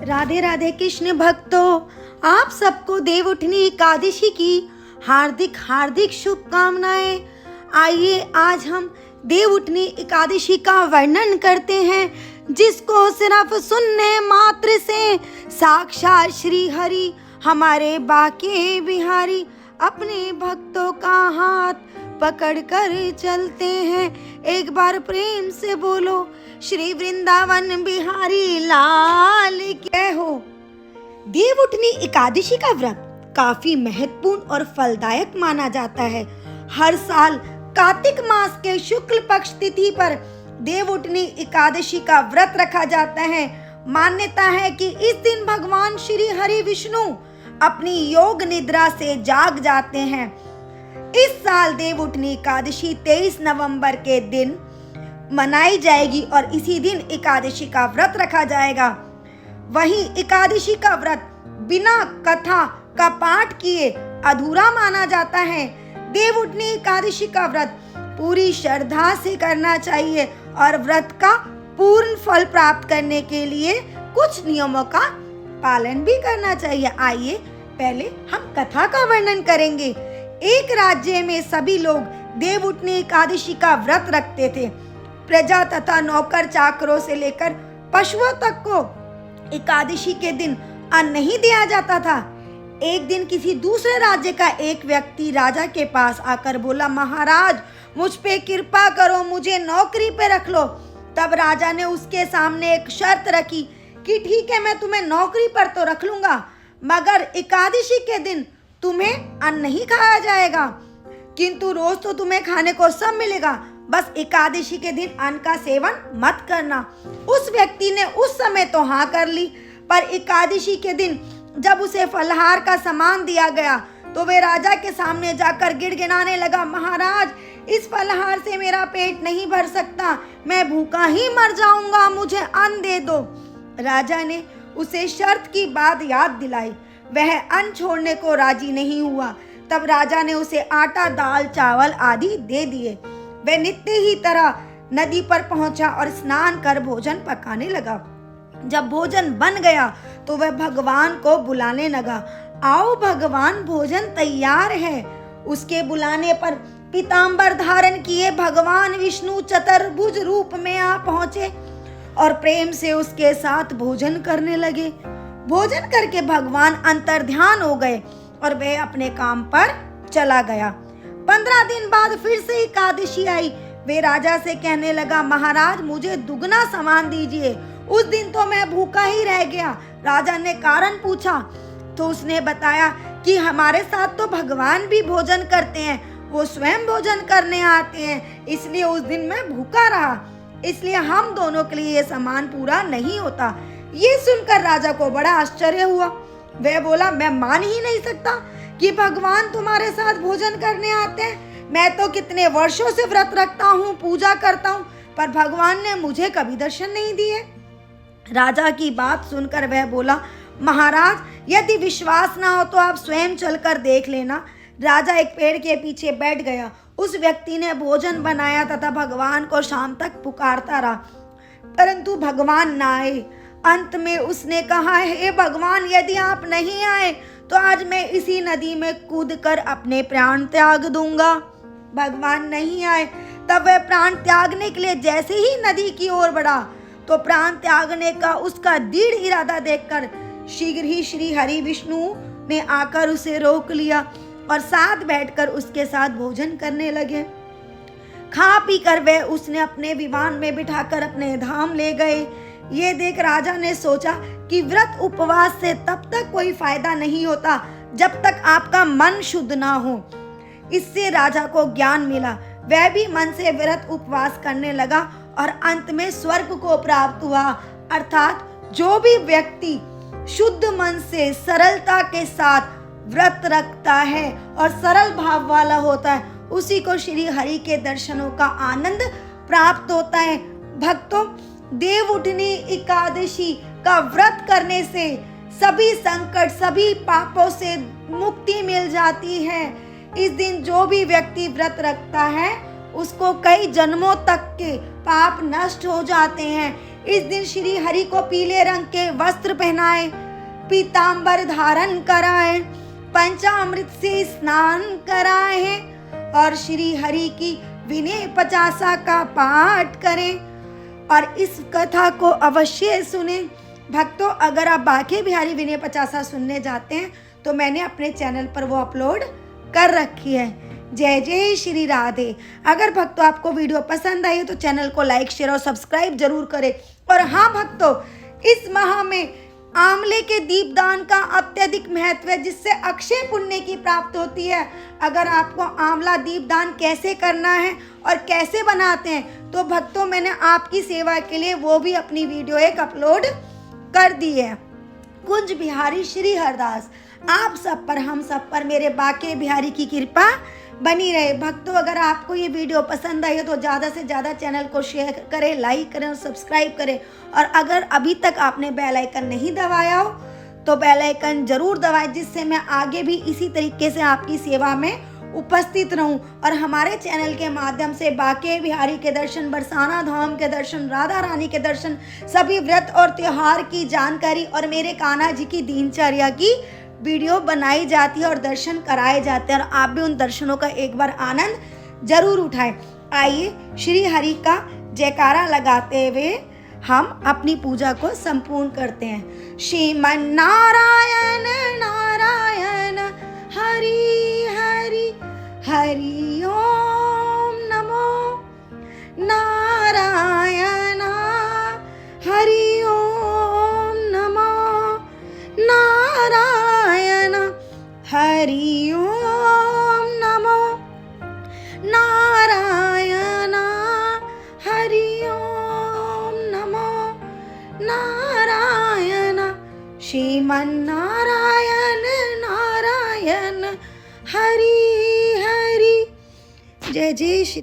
राधे राधे कृष्ण भक्तों, आप सबको देवउठनी एकादशी की हार्दिक हार्दिक शुभकामनाएं। आइए आज हम देवउठनी एकादशी का वर्णन करते हैं, जिसको सिर्फ सुनने मात्र से साक्षात श्री हरि हमारे बाके बिहारी अपने भक्तों का हाथ पकड़ कर चलते हैं। एक बार प्रेम से बोलो, श्री वृंदावन बिहारी लाल की हो। देवउठनी एकादशी का व्रत काफी महत्वपूर्ण और फलदायक माना जाता है। हर साल कार्तिक मास के शुक्ल पक्ष तिथि पर देवउठनी एकादशी का व्रत रखा जाता है। मान्यता है कि इस दिन भगवान श्री हरि विष्णु अपनी योग निद्रा से जाग जाते हैं। इस साल देवउठनी एकादशी 23 नवंबर के दिन मनाई जाएगी और इसी दिन एकादशी का व्रत रखा जाएगा। वहीं एकादशी का व्रत बिना कथा का पाठ किए अधूरा माना जाता है। देवउठनी एकादशी का व्रत पूरी श्रद्धा से करना चाहिए और व्रत का पूर्ण फल प्राप्त करने के लिए कुछ नियमों का पालन भी करना चाहिए। आइए पहले हम कथा का वर्णन करेंगे। एक राज्य में सभी लोग देवउठनी एकादशी का व्रत रखते थे। प्रजा तथा नौकर चाकरों से लेकर पशुओं तक को एकादशी के दिन अन्न नहीं दिया जाता था। एक दिन किसी दूसरे राज्य का एक व्यक्ति राजा के पास आकर बोला, महाराज मुझ पे कृपा करो, मुझे नौकरी पे रख लो। तब राजा ने उसके सामने एक शर्त रखी कि ठीक है, मैं तुम्हें नौकरी पर तो रख लूंगा, मगर एकादशी के दिन तुम्हें अन्न नहीं खाया जाएगा, किंतु रोज तो तुम्हें खाने को सब मिलेगा, बस एकादशी के दिन अन्न का सेवन मत करना। उस व्यक्ति ने उस समय तो हाँ कर ली, पर एकादशी के दिन जब उसे फलहार का सामान दिया गया तो वे राजा के सामने जाकर गिड़गिड़ाने लगा, महाराज इस फलहार से मेरा पेट नहीं भर सकता, मैं भूखा ही मर जाऊंगा, मुझे अन्न दे दो। राजा ने उसे शर्त की बात याद दिलाई, वह अन्न छोड़ने को राजी नहीं हुआ। तब राजा ने उसे आटा, दाल, चावल आदि दे दिए। वह नित्य ही तरह नदी पर पहुंचा और स्नान कर भोजन पकाने लगा। जब भोजन बन गया तो वह भगवान को बुलाने लगा, आओ भगवान भोजन तैयार है। उसके बुलाने पर पीतांबर धारण किए भगवान विष्णु चतुर्भुज रूप में आ पहुंचे और प्रेम से उसके साथ भोजन करने लगे। भोजन करके भगवान अंतर्ध्यान हो गए और वह अपने काम पर चला गया। 15 दिन बाद फिर से एकादशी आई। वे राजा से कहने लगा, महाराज मुझे दुगना सामान दीजिए, उस दिन तो मैं भूखा ही रह गया। राजा ने कारण पूछा तो उसने बताया कि हमारे साथ तो भगवान भी भोजन करते हैं, वो स्वयं भोजन करने आते हैं, इसलिए उस दिन मैं भूखा रहा, इसलिए हम दोनों के लिए ये सामान पूरा नहीं होता। ये सुनकर राजा को बड़ा आश्चर्य हुआ। वह बोला, मैं मान ही नहीं सकता कि भगवान तुम्हारे साथ भोजन करने आते हैं। मैं तो कितने वर्षों से व्रत रखता हूँ, पूजा करता हूँ, पर भगवान ने मुझे कभी दर्शन नहीं दिए। राजा की बात सुनकर वह बोला, महाराज यदि विश्वास ना हो तो आप स्वयं चलकर देख लेना। राजा एक पेड़ के पीछे बैठ गया। उस व्यक्ति ने भोजन बनाया तथा भगवान को शाम तक पुकारता रहा, परंतु भगवान ना आए। अंत में उसने कहा, हे भगवान यदि आप नहीं आए तो आज मैं इसी नदी में कूदकर अपने प्राण त्याग दूंगा। भगवान नहीं आए। तब वह प्राण त्यागने के लिए जैसे ही नदी की ओर बढ़ा तो प्राण त्यागने का उसका दृढ़ इरादा देखकर शीघ्र ही श्री हरि विष्णु ने आकर उसे रोक लिया और साथ बैठकर उसके साथ भोजन करने लगे। खा पी कर वे उसने अपने विमान में बिठाकर अपने धाम ले गए। ये देख राजा ने सोचा कि व्रत उपवास से तब तक कोई फायदा नहीं होता जब तक आपका मन शुद्ध ना हो। इससे राजा को ज्ञान मिला। वह भी मन से व्रत उपवास करने लगा और अंत में स्वर्ग को प्राप्त हुआ। अर्थात जो भी व्यक्ति शुद्ध मन से सरलता के साथ व्रत रखता है और सरल भाव वाला होता है, उसी को श्री हरि के दर्शनों का आनंद प्राप्त होता है। भक्तों, देवउठनी एकादशी का व्रत करने से सभी संकट, सभी पापों से मुक्ति मिल जाती है। इस दिन जो भी व्यक्ति व्रत रखता है उसको कई जन्मों तक के पाप नष्ट हो जाते हैं। इस दिन श्री हरि को पीले रंग के वस्त्र पहनाए, पीतांबर धारण कराए, पंचामृत से स्नान कराए हैं और श्री हरि की विनय पचासा का पाठ करें और इस कथा को अवश्य सुने। भक्तों, अगर आप बांके बिहारी विनय पचासा सुनने जाते हैं तो मैंने अपने चैनल पर वो अपलोड कर रखी है। जय जय श्री राधे। अगर भक्तों आपको वीडियो पसंद आई तो चैनल को लाइक शेयर और सब्सक्राइब जरूर करें। और हाँ भक्तों, इस माह में आंवले के दीपदान का अत्यधिक महत्व है, जिससे अक्षय पुण्य की प्राप्ति होती है। अगर आपको आंवला दीपदान कैसे करना है और कैसे बनाते हैं तो भक्तों मैंने आपकी सेवा के लिए वो भी अपनी वीडियो एक अपलोड कर दी है। कुंज बिहारी श्री हरदास, आप सब पर हम सब पर मेरे बांके बिहारी की कृपा बनी रहे। भक्तों, अगर आपको ये वीडियो पसंद आई हो तो ज़्यादा से ज़्यादा चैनल को शेयर करें, लाइक करें और सब्सक्राइब करें। और अगर अभी तक आपने बेल आइकन नहीं दबाया हो तो बेल आइकन जरूर दबाएं, जिससे मैं आगे भी इसी तरीके से आपकी सेवा में उपस्थित रहूं और हमारे चैनल के माध्यम से बांके बिहारी के दर्शन, बरसाना धाम के दर्शन, राधा रानी के दर्शन, सभी व्रत और त्योहार की जानकारी और मेरे कान्हा जी की दिनचर्या की वीडियो बनाई जाती है और दर्शन कराए जाते हैं और आप भी उन दर्शनों का एक बार आनंद जरूर उठाएं। आइए श्री हरि का जयकारा लगाते हुए हम अपनी पूजा को संपूर्ण करते हैं। श्रीमन नारायण नारायण हरि हरि हरि ओम नमो नारायण हरि ओम नमो नारायण हरि ओम नमो नारायण हरि ओम नमो नारायण श्रीमन नारायण नारायण हरि हरि। जय जय श्री